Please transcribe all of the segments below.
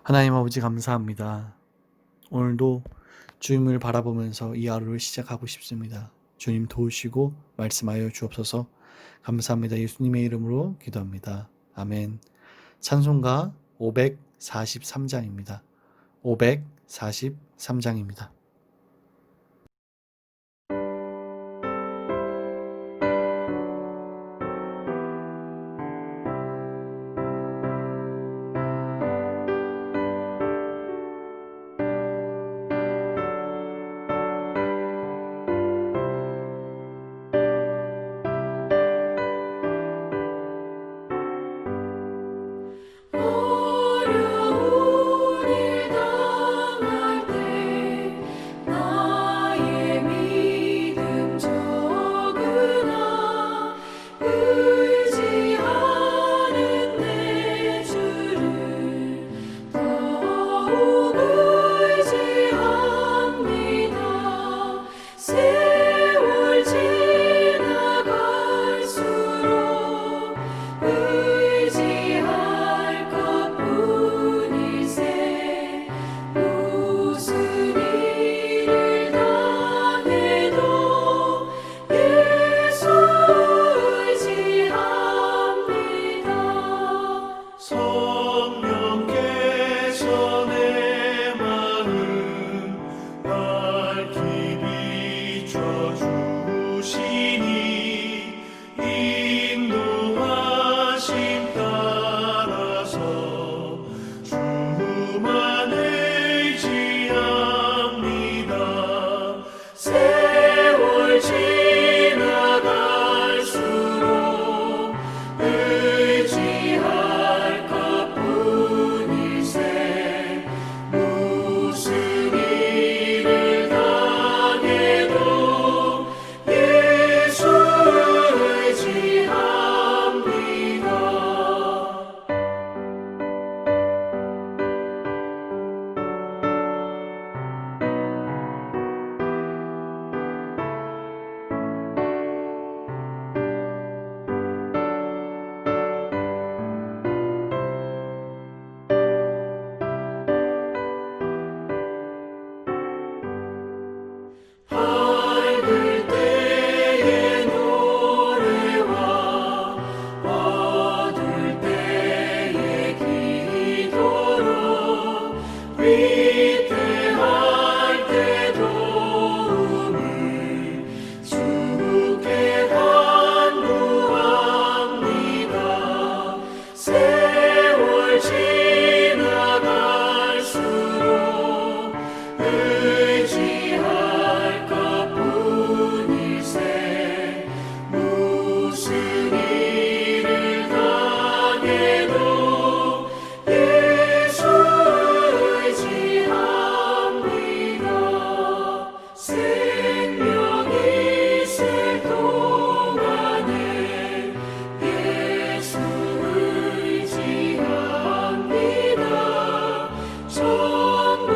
하나님 아버지 감사합니다. 오늘도 주님을 바라보면서 이 하루를 시작하고 싶습니다. 주님 도우시고 말씀하여 주옵소서. 감사합니다. 예수님의 이름으로 기도합니다. 아멘. 찬송가 543장입니다. 543장입니다. 어려운 일 당할 때 나의 믿음 적으나 의지하는 내 주를 더욱 의지합니다. 세월 지나갈수록 의지할 것뿐일세. 무슨 일을 당해도 예수 의지합니다. 성령께서 내 마음 밝히 비춰주시니 인도하심 따라서 주만 의지합니다. 세월 지나갈수록 의지할 것뿐일세. 무슨 일을 당해도 예수 의지합니다. 밝을 때의 노래와 어두울 때의 기도로 위태할 때 도움을 주께 간구합니다. 세월 지나갈수록 의지할 것뿐일세. 무슨 일을 당해도 예수 의지합니다. 생명이 있을 동안에 예수 의지합니다. 천국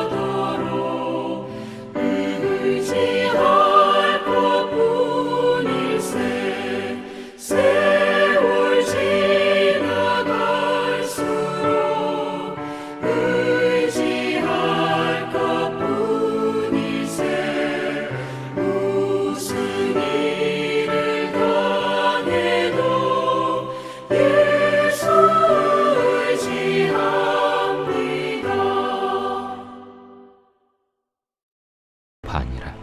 올라가도록 의지할 것뿐일세. 세월 지나갈수록 의지할 것뿐일세. 무슨 일을 당해도 예수 의지합니다. 반이라.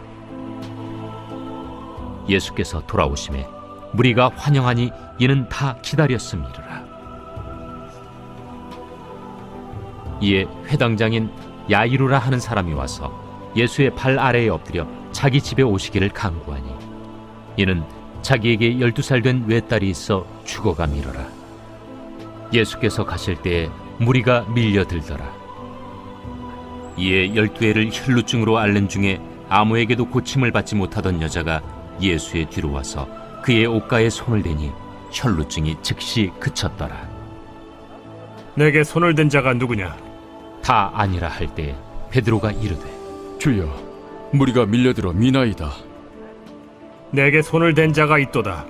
예수께서 돌아오심에 무리가 환영하니 이는 다 기다렸음이라. 이에 회당장인 야이루라 하는 사람이 와서 예수의 발 아래에 엎드려 자기 집에 오시기를 간구하니 이는 자기에게 12살 된 외딸이 있어 죽어가미러라. 예수께서 가실 때에 무리가 밀려들더라. 이에 12해를 혈루증으로 앓는 중에 아무에게도 고침을 받지 못하던 여자가 예수의 뒤로 와서 그의 옷가에 손을 대니 혈루증이 즉시 그쳤더라. 내게 손을 댄 자가 누구냐? 다 아니라 할 때 베드로가 이르되 주여, 무리가 밀려들어 미나이다. 내게 손을 댄 자가 있도다.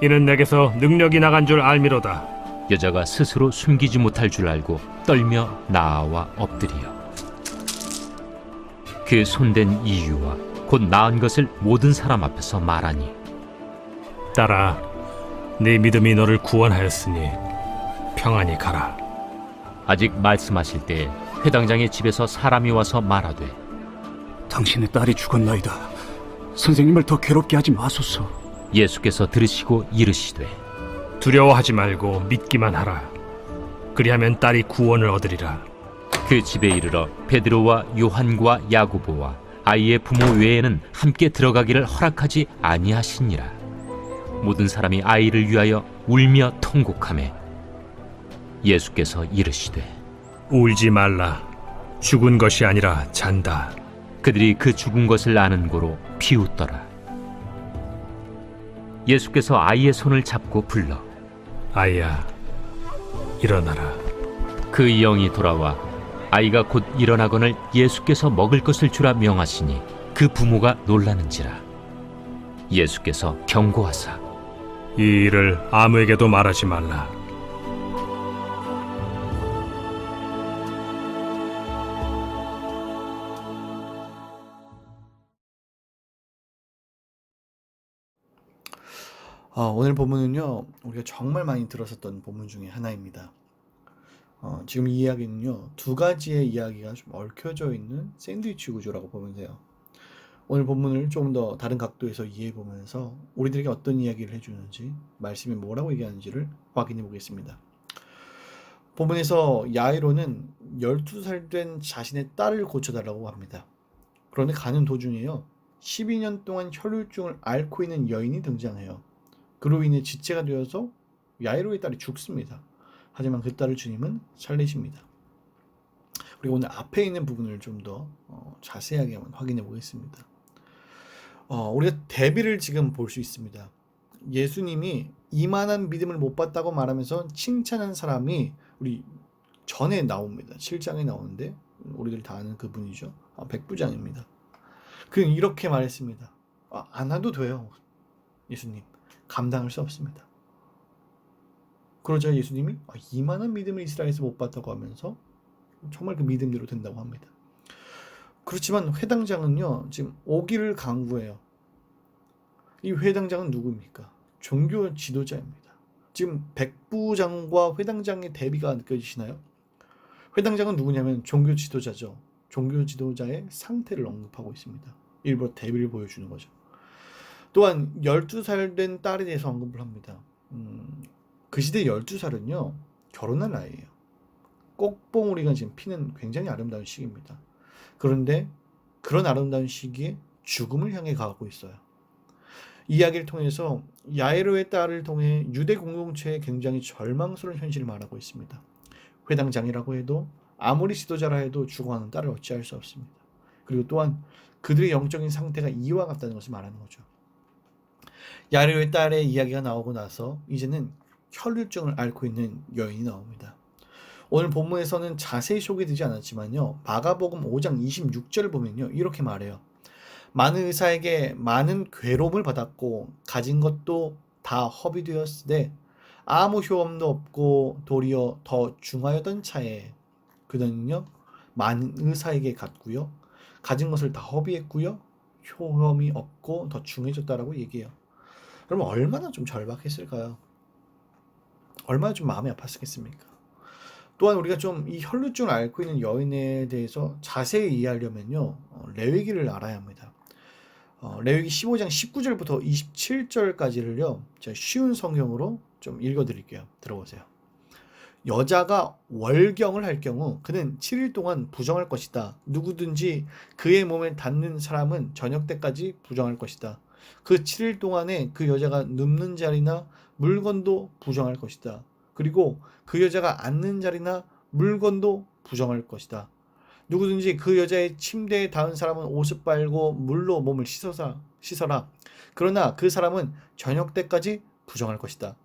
이는 내게서 능력이 나간 줄 알미로다. 여자가 스스로 숨기지 못할 줄 알고 떨며 나아와 엎드려 그 손댄 이유와 곧 나은 것을 모든 사람 앞에서 말하니 딸아, 네 믿음이 너를 구원하였으니 평안히 가라. 아직 말씀하실 때에 회당장의 집에서 사람이 와서 말하되 당신의 딸이 죽었나이다. 선생님을 더 괴롭게 하지 마소서. 예수께서 들으시고 이르시되 두려워하지 말고 믿기만 하라. 그리하면 딸이 구원을 얻으리라. 그 집에 이르러 베드로와 요한과 야고보와 아이의 부모 외에는 함께 들어가기를 허락하지 아니하시니라. 모든 사람이 아이를 위하여 울며 통곡하매 예수께서 이르시되 울지 말라. 죽은 것이 아니라 잔다. 그들이 그 죽은 것을 아는 고로 비웃더라. 예수께서 아이의 손을 잡고 불러 아이야, 일어나라. 그 영이 돌아와 아이가 곧 일어나거늘 예수께서 먹을 것을 주라 명하시니 그 부모가 놀라는지라. 예수께서 경고하사 이 일을 아무에게도 말하지 말라. 오늘 본문은요, 우리가 정말 많이 들었었던 본문 중에 하나입니다. 지금 이 이야기는요, 두 가지의 이야기가 좀 얽혀져 있는 샌드위치 구조라고 보면 돼요. 오늘 본문을 조금 더 다른 각도에서 이해해 보면서 우리들에게 어떤 이야기를 해주는지, 말씀이 뭐라고 얘기하는지를 확인해 보겠습니다. 본문에서 야이로는 12살 된 자신의 딸을 고쳐달라고 합니다. 그런데 가는 도중에요, 12년 동안 혈류증을 앓고 있는 여인이 등장해요. 그로 인해 지체가 되어서 야이로의 딸이 죽습니다. 하지만 그 딸을 주님은 살리십니다. 그리고 오늘 앞에 있는 부분을 좀 더 자세하게 한번 확인해 보겠습니다. 우리가 대비를 지금 볼 수 있습니다. 예수님이 이만한 믿음을 못 봤다고 말하면서 칭찬한 사람이 우리 전에 나옵니다. 7장에 나오는데 우리들 다 아는 그분이죠. 백부장입니다. 그는 이렇게 말했습니다. 안 와도 돼요. 예수님. 감당할 수 없습니다. 그러자 예수님이 이만한 믿음을 이스라엘에서 못 봤다고 하면서 정말 그 믿음대로 된다고 합니다. 그렇지만 회당장은요, 지금 오기를 강구해요. 이 회당장은 누구입니까? 종교 지도자입니다. 지금 백부장과 회당장의 대비가 느껴지시나요? 회당장은 누구냐면 종교 지도자죠. 종교 지도자의 상태를 언급하고 있습니다. 일부러 대비를 보여주는 거죠. 또한 12살 된 딸에 대해서 언급을 합니다. 그 시대 12살은요, 결혼할 나이예요. 꽃봉오리가 지금 피는 굉장히 아름다운 시기입니다. 그런데 그런 아름다운 시기에 죽음을 향해 가고 있어요. 이야기를 통해서 야이로의 딸을 통해 유대 공동체의 굉장히 절망스러운 현실을 말하고 있습니다. 회당장이라고 해도 아무리 지도자라 해도 죽어가는 딸을 어찌할 수 없습니다. 그리고 또한 그들의 영적인 상태가 이와 같다는 것을 말하는 거죠. 야이로의 딸의 이야기가 나오고 나서 이제는 혈류증을 앓고 있는 여인이 나옵니다. 오늘 본문에서는 자세히 소개되지 않았지만요, 마가복음 5장 26절을 보면요, 이렇게 말해요. 많은 의사에게 많은 괴로움을 받았고 가진 것도 다 허비되었으되 아무 효험도 없고 도리어 더 중하였던 차에 그는요, 많은 의사에게 갔고요, 가진 것을 다 허비했고요, 효험이 없고 더 중해졌다라고 얘기해요. 그러면 얼마나 좀 절박했을까요? 얼마나 좀 마음이 아팠겠습니까? 또한 우리가 좀 이 혈류증을 앓고 있는 여인에 대해서 자세히 이해하려면요, 레위기를 알아야 합니다. 레위기 15장 19절부터 27절까지를요, 제가 쉬운 성경으로 좀 읽어드릴게요. 들어보세요. 여자가 월경을 할 경우 그는 7일 동안 부정할 것이다. 누구든지 그의 몸에 닿는 사람은 저녁 때까지 부정할 것이다. 그 7일 동안에 그 여자가 눕는 자리나 물건도 부정할 것이다. 그리고 그 여자가 앉는 자리나 물건도 부정할 것이다. 누구든지 그 여자의 침대에 닿은 사람은 옷을 빨고 물로 몸을 씻어라. 그러나 그 사람은 저녁 때까지 부정할 것이다.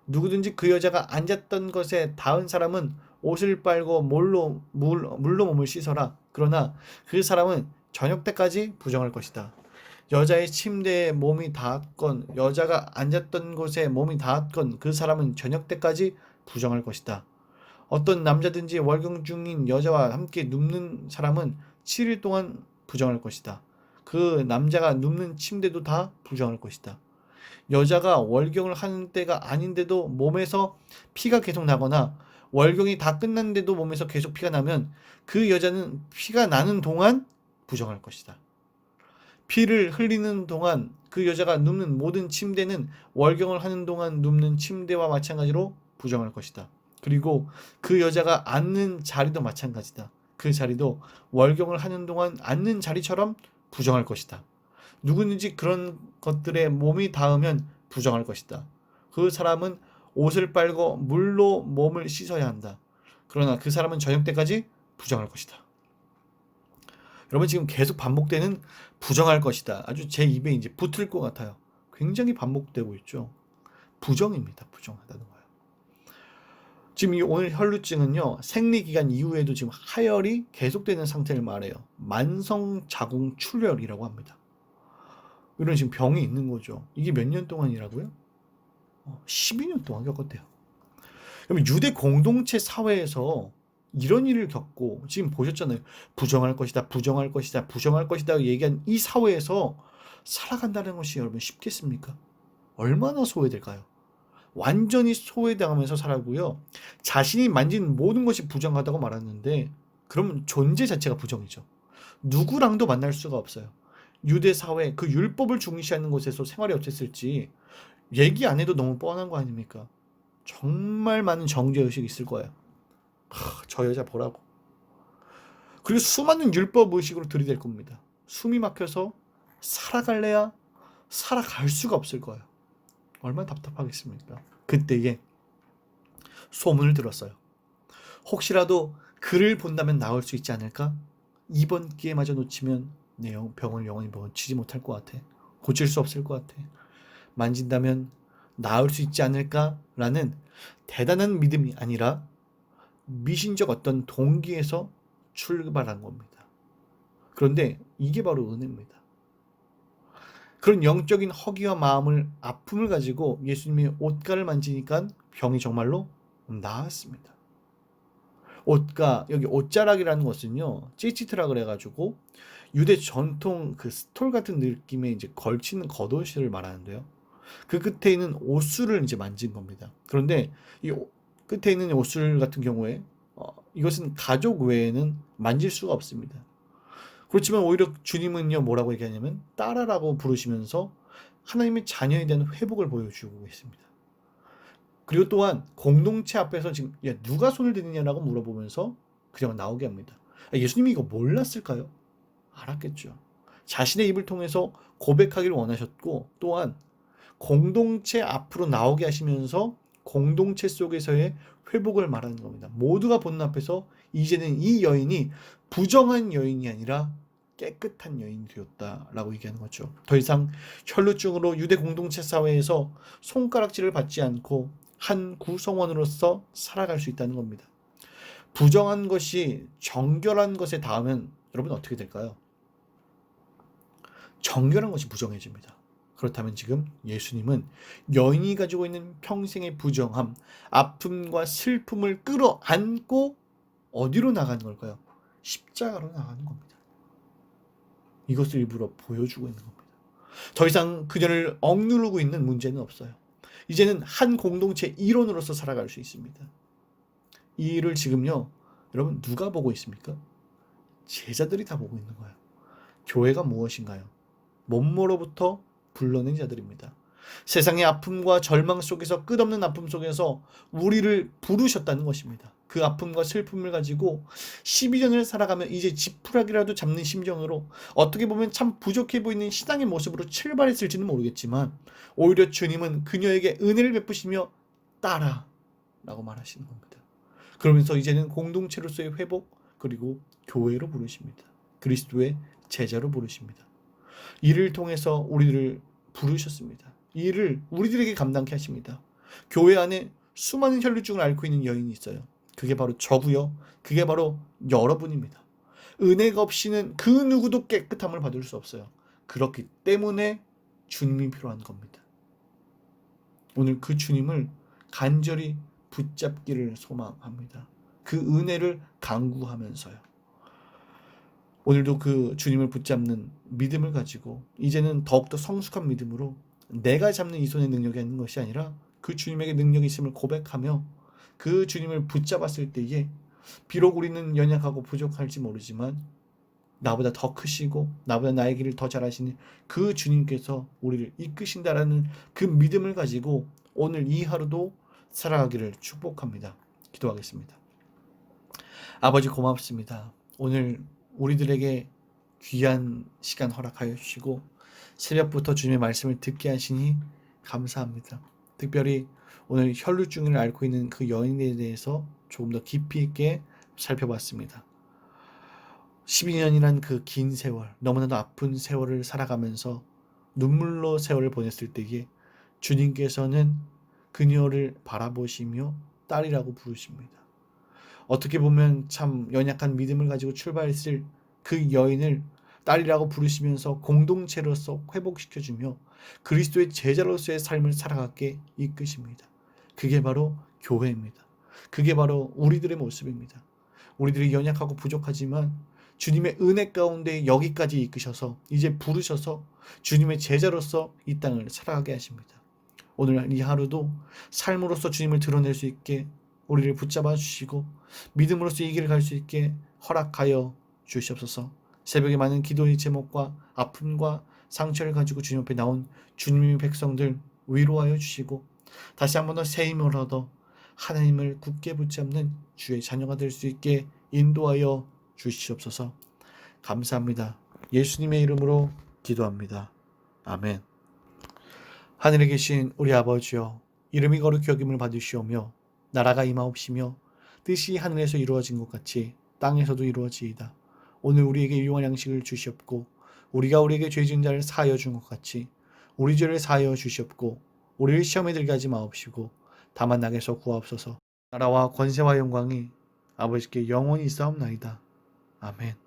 누구든지 그 여자가 앉았던 것에 닿은 사람은 옷을 빨고 물로 몸을 씻어라. 그러나 그 사람은 저녁 때까지 부정할 것이다. 여자의 침대에 몸이 닿았건 여자가 앉았던 곳에 몸이 닿았건 그 사람은 저녁 때까지 부정할 것이다. 어떤 남자든지 월경 중인 여자와 함께 눕는 사람은 7일 동안 부정할 것이다. 그 남자가 눕는 침대도 다 부정할 것이다. 여자가 월경을 하는 때가 아닌데도 몸에서 피가 계속 나거나 월경이 다 끝났는데도 몸에서 계속 피가 나면 그 여자는 피가 나는 동안 부정할 것이다. 피를 흘리는 동안 그 여자가 눕는 모든 침대는 월경을 하는 동안 눕는 침대와 마찬가지로 부정할 것이다. 그리고 그 여자가 앉는 자리도 마찬가지다. 그 자리도 월경을 하는 동안 앉는 자리처럼 부정할 것이다. 누구든지 그런 것들에 몸이 닿으면 부정할 것이다. 그 사람은 옷을 빨고 물로 몸을 씻어야 한다. 그러나 그 사람은 저녁 때까지 부정할 것이다. 여러분 지금 계속 반복되는 부정할 것이다. 아주 제 입에 이제 붙을 것 같아요. 굉장히 반복되고 있죠. 부정입니다. 부정하다는 거예요. 지금 이 오늘 혈루증은요, 생리기간 이후에도 지금 하혈이 계속되는 상태를 말해요. 만성자궁출혈이라고 합니다. 이런 지금 병이 있는 거죠. 이게 몇 년 동안이라고요? 12년 동안 겪었대요. 그럼 유대 공동체 사회에서 이런 일을 겪고 지금 보셨잖아요. 부정할 것이다, 부정할 것이다, 부정할 것이다 얘기한 이 사회에서 살아간다는 것이 여러분 쉽겠습니까? 얼마나 소외될까요? 완전히 소외당하면서 살아고요. 자신이 만진 모든 것이 부정하다고 말하는데 그러면 존재 자체가 부정이죠. 누구랑도 만날 수가 없어요. 유대 사회 그 율법을 중시하는 곳에서 생활이 어땠을지 얘기 안 해도 너무 뻔한 거 아닙니까? 정말 많은 정죄의식이 있을 거예요. 저 여자 보라고. 그리고 수많은 율법 의식으로 들이댈 겁니다. 숨이 막혀서 살아갈래야 살아갈 수가 없을 거예요. 얼마나 답답하겠습니까? 그때에 소문을 들었어요. 혹시라도 그를 본다면 나을 수 있지 않을까? 이번 기회마저 놓치면 내 병을 영원히 고치지 못할 것 같아. 고칠 수 없을 것 같아. 만진다면 나을 수 있지 않을까라는 대단한 믿음이 아니라 미신적 어떤 동기에서 출발한 겁니다. 그런데 이게 바로 은혜입니다. 그런 영적인 허기와 마음을 아픔을 가지고 예수님이 옷가를 만지니까 병이 정말로 나았습니다. 옷가, 여기 옷자락이라는 것은요, 찌찌트라 그래가지고 유대 전통 그 스톨 같은 느낌의 이제 걸치는 겉옷을 말하는데요. 그 끝에 있는 옷술을 이제 만진 겁니다. 그런데 이 끝에 있는 옷술 같은 경우에 이것은 가족 외에는 만질 수가 없습니다. 그렇지만 오히려 주님은요 뭐라고 얘기하냐면 딸아라고 부르시면서 하나님의 자녀에 대한 회복을 보여주고 계십니다. 그리고 또한 공동체 앞에서 지금 야, 누가 손을 대느냐라고 물어보면서 그냥 나오게 합니다. 예수님이 이거 몰랐을까요? 알았겠죠. 자신의 입을 통해서 고백하기를 원하셨고 또한 공동체 앞으로 나오게 하시면서 공동체 속에서의 회복을 말하는 겁니다. 모두가 보는 앞에서 이제는 이 여인이 부정한 여인이 아니라 깨끗한 여인이 되었다라고 얘기하는 거죠. 더 이상 혈루증으로 유대 공동체 사회에서 손가락질을 받지 않고 한 구성원으로서 살아갈 수 있다는 겁니다. 부정한 것이 정결한 것에 닿으면 여러분 어떻게 될까요? 정결한 것이 부정해집니다. 그렇다면 지금 예수님은 여인이 가지고 있는 평생의 부정함, 아픔과 슬픔을 끌어안고 어디로 나가는 걸까요? 십자가로 나가는 겁니다. 이것을 일부러 보여주고 있는 겁니다. 더 이상 그녀를 억누르고 있는 문제는 없어요. 이제는 한 공동체 일원으로서 살아갈 수 있습니다. 이 일을 지금요, 여러분 누가 보고 있습니까? 제자들이 다 보고 있는 거예요. 교회가 무엇인가요? 몸모로부터 불러낸 자들입니다. 세상의 아픔과 절망 속에서 끝없는 아픔 속에서 우리를 부르셨다는 것입니다. 그 아픔과 슬픔을 가지고 12년을 살아가면 이제 지푸라기라도 잡는 심정으로 어떻게 보면 참 부족해 보이는 신앙의 모습으로 출발했을지는 모르겠지만 오히려 주님은 그녀에게 은혜를 베푸시며 따라 라고 말하시는 겁니다. 그러면서 이제는 공동체로서의 회복 그리고 교회로 부르십니다. 그리스도의 제자로 부르십니다. 이를 통해서 우리를 부르셨습니다. 이 일을 우리들에게 감당케 하십니다. 교회 안에 수많은 혈루증을 앓고 있는 여인이 있어요. 그게 바로 저고요. 그게 바로 여러분입니다. 은혜가 없이는 그 누구도 깨끗함을 받을 수 없어요. 그렇기 때문에 주님이 필요한 겁니다. 오늘 그 주님을 간절히 붙잡기를 소망합니다. 그 은혜를 간구하면서요. 오늘도 그 주님을 붙잡는 믿음을 가지고 이제는 더욱더 성숙한 믿음으로 내가 잡는 이 손의 능력이 있는 것이 아니라 그 주님에게 능력이 있음을 고백하며 그 주님을 붙잡았을 때에 비록 우리는 연약하고 부족할지 모르지만 나보다 더 크시고 나보다 나의 길을 더 잘하시는 그 주님께서 우리를 이끄신다라는 그 믿음을 가지고 오늘 이 하루도 살아가기를 축복합니다. 기도하겠습니다. 아버지 고맙습니다. 오늘 우리들에게 귀한 시간 허락하여 주시고 새벽부터 주님의 말씀을 듣게 하시니 감사합니다. 특별히 오늘 혈루증을 앓고 있는 그 여인에 대해서 조금 더 깊이 있게 살펴봤습니다. 12년이란 그 긴 세월, 너무나도 아픈 세월을 살아가면서 눈물로 세월을 보냈을 때에 주님께서는 그녀를 바라보시며 딸이라고 부르십니다. 어떻게 보면 참 연약한 믿음을 가지고 출발했을 그 여인을 딸이라고 부르시면서 공동체로서 회복시켜주며 그리스도의 제자로서의 삶을 살아가게 이끄십니다. 그게 바로 교회입니다. 그게 바로 우리들의 모습입니다. 우리들이 연약하고 부족하지만 주님의 은혜 가운데 여기까지 이끄셔서 이제 부르셔서 주님의 제자로서 이 땅을 살아가게 하십니다. 오늘 이 하루도 삶으로서 주님을 드러낼 수 있게 우리를 붙잡아 주시고 믿음으로써 이 길을 갈 수 있게 허락하여 주시옵소서. 새벽에 많은 기도의 제목과 아픔과 상처를 가지고 주님 앞에 나온 주님의 백성들 위로하여 주시고 다시 한 번 더 새 힘을 얻어 하나님을 굳게 붙잡는 주의 자녀가 될 수 있게 인도하여 주시옵소서. 감사합니다. 예수님의 이름으로 기도합니다. 아멘. 하늘에 계신 우리 아버지여, 이름이 거룩히 여김을 받으시오며 나라가 임하옵시며 뜻이 하늘에서 이루어진 것 같이 땅에서도 이루어지이다. 오늘 우리에게 유용한 양식을 주시옵고 우리가 우리에게 죄 지은 자를 사하여 준 것 같이 우리 죄를 사하여 주시옵고 우리를 시험에 들게 하지 마옵시고 다만 악에서 구하옵소서. 나라와 권세와 영광이 아버지께 영원히 있사옵나이다. 아멘.